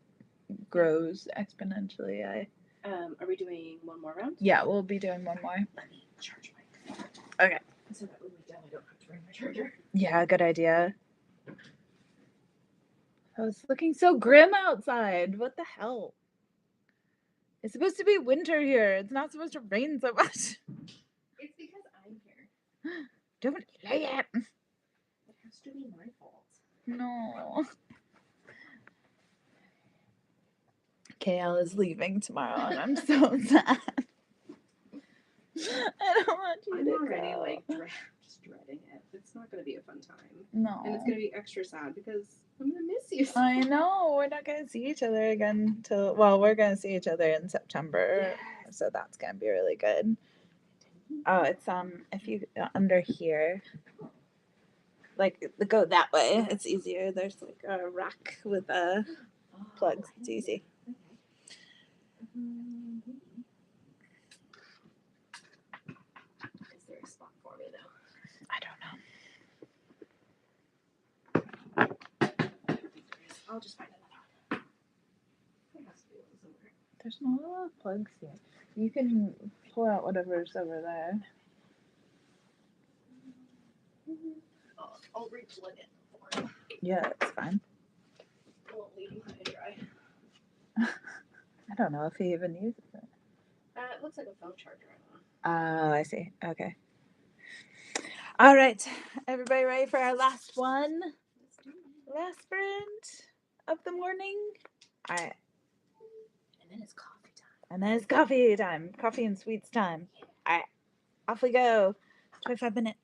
grows exponentially. Are we doing one more round? Yeah, we'll be doing one more. Let me charge my phone. Okay. So that when we're done, I don't have to bring my charger. Yeah, good idea. Oh, it's looking so grim outside. What the hell? It's supposed to be winter here. It's not supposed to rain so much. It's because I'm here. Don't lay it. It has to be my fault. No. KL is leaving tomorrow, and I'm so sad. I don't want you I'm to already go. like just dreading it. It's not going to be a fun time. No. And it's going to be extra sad because I'm going to miss you. So I know. We're not going to see each other again till, well, we're going to see each other in September. Yes. So that's going to be really good. Oh, it's if you under here, like go that way. It's easier. There's like a rack with plugs. It's easy. Is there a spot for me though? I don't know. I'll just find another one. There has to be one somewhere. There's not a lot of plugs here. You can pull out whatever's over there. I'll re-plug it before. Yeah, that's fine. I won't leave him high and dry. I don't know if he even uses it. It looks like a phone charger. Oh, I see. Okay. All right. Everybody ready for our last one? Last sprint of the morning? All right. And then it's coffee time. And then it's coffee time. Coffee and sweets time. All right. Off we go. 25 minutes.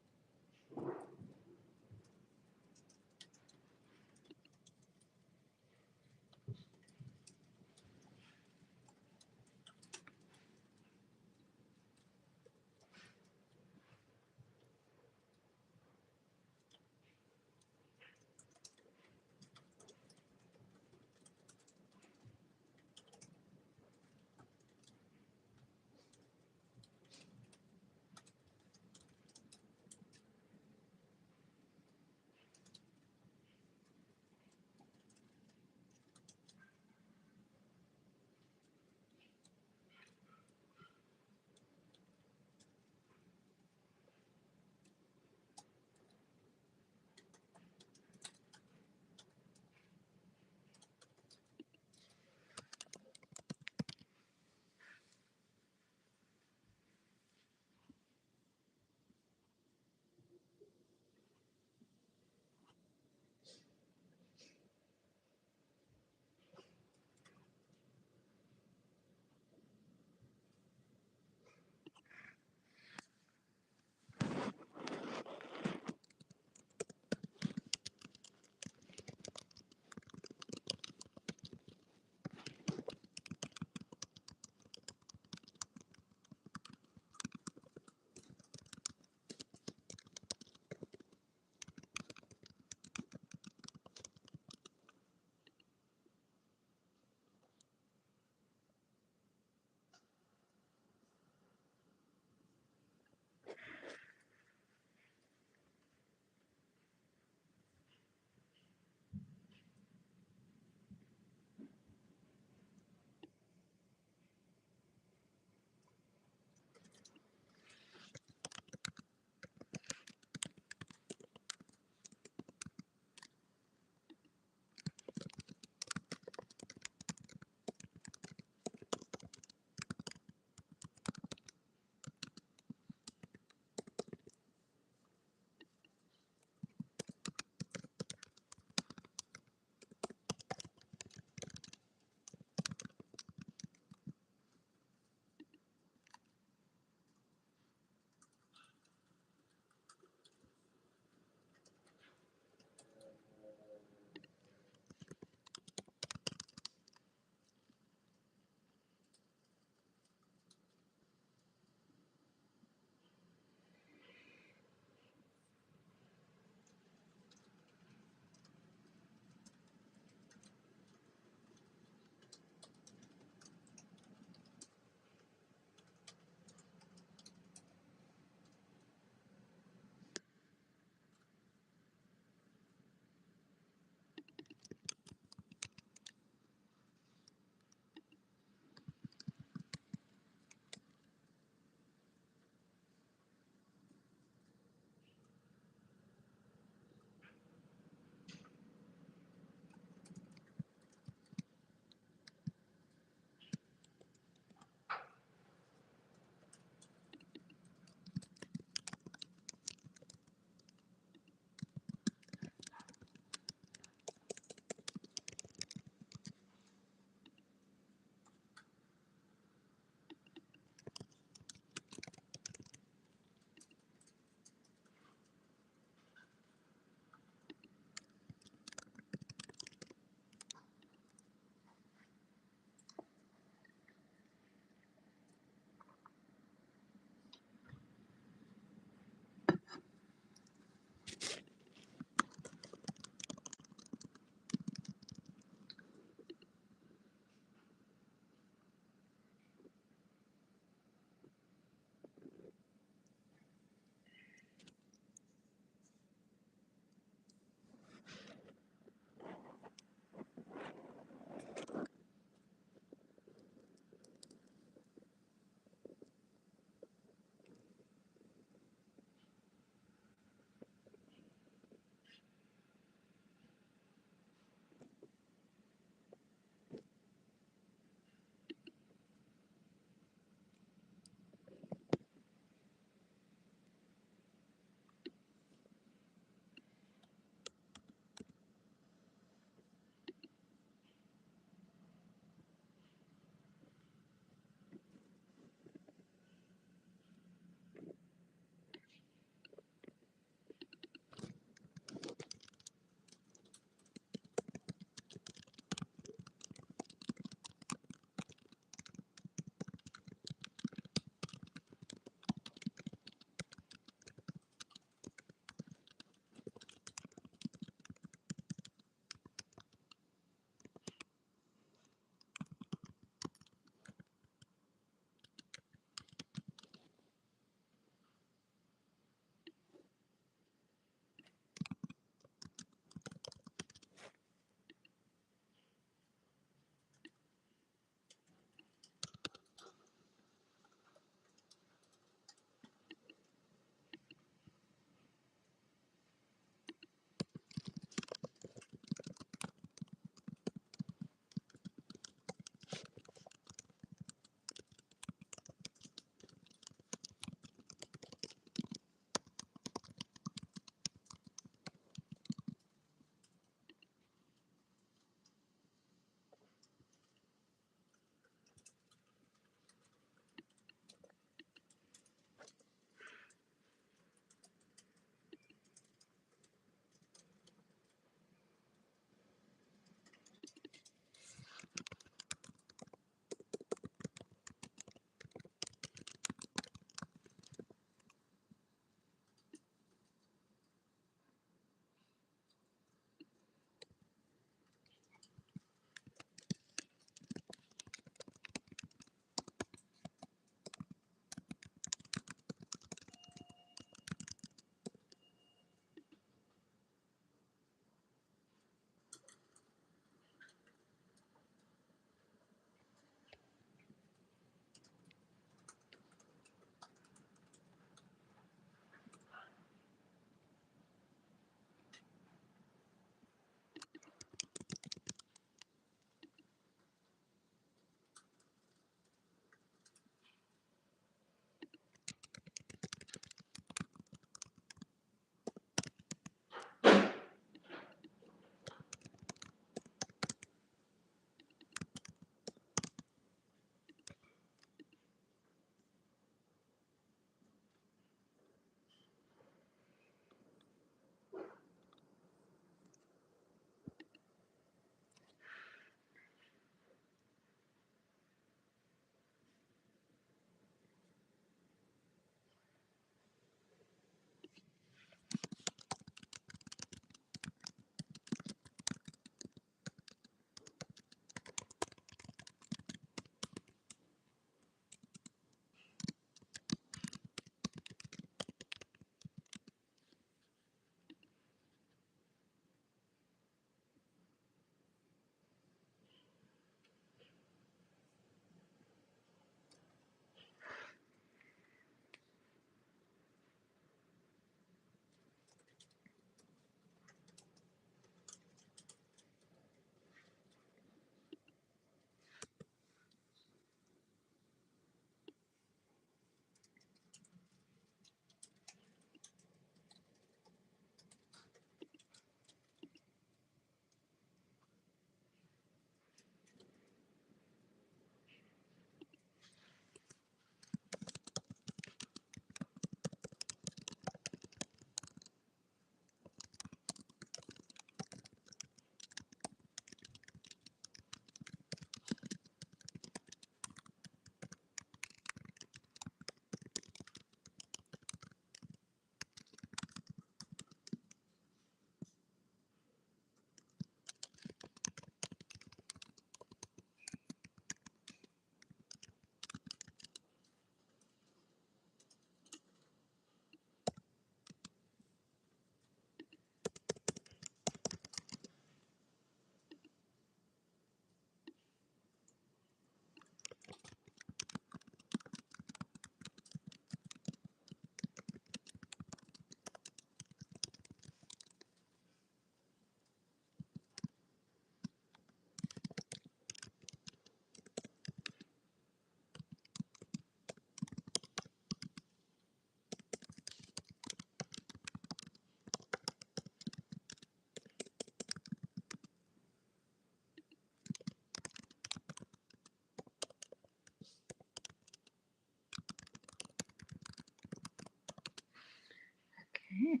Okay.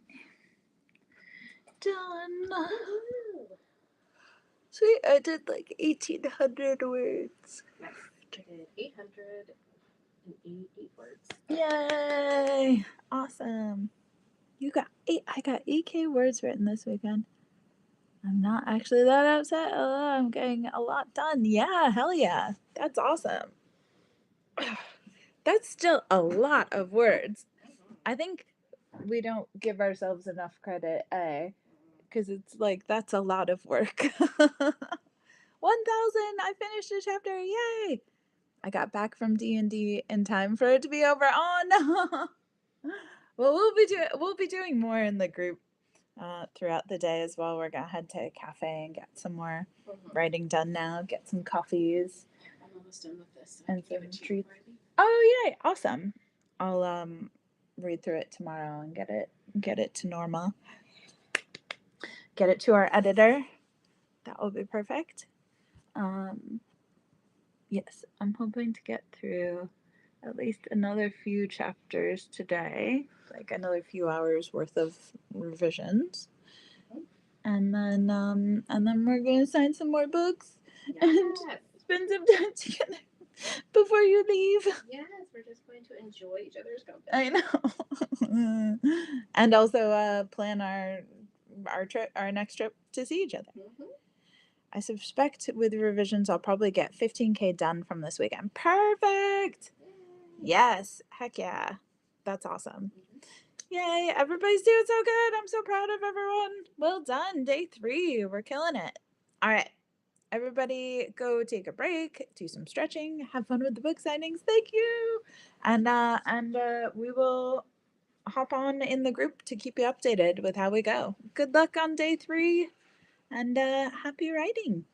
Done. Woohoo! Sweet, I did like 1,800 words. Nice. I did 888 words. Yay! Awesome. You got 8. I got 8K words written this weekend. I'm not actually that upset. I'm getting a lot done. Yeah, hell yeah. That's awesome. That's still a lot of words. I think we don't give ourselves enough credit, because it's like that's a lot of work. 1,000. I finished a chapter. Yay! I got back from D&D in time for it to be over. Oh no. Well, we'll be doing more in the group throughout the day as well. We're gonna head to a cafe and get some more writing done now. Get some coffees. I'm almost done with this. And some treats. Oh yay! Awesome. I'll read through it tomorrow and get it to Norma. Get it to our editor. That will be perfect. Yes, I'm hoping to get through at least another few chapters today, like another few hours worth of revisions. And then we're gonna sign some more books and spend some time together before you leave. Yes, we're just going to enjoy each other's company. I know. And also plan our next trip to see each other. I suspect with revisions I'll probably get 15K done from this weekend. Perfect. Yes, heck yeah. That's awesome. Yay, everybody's doing so good. I'm so proud of everyone. Well done. Day 3. We're killing it. All right. Everybody go take a break, do some stretching, have fun with the book signings. Thank you. And we will hop on in the group to keep you updated with how we go. Good luck on day 3 and happy writing.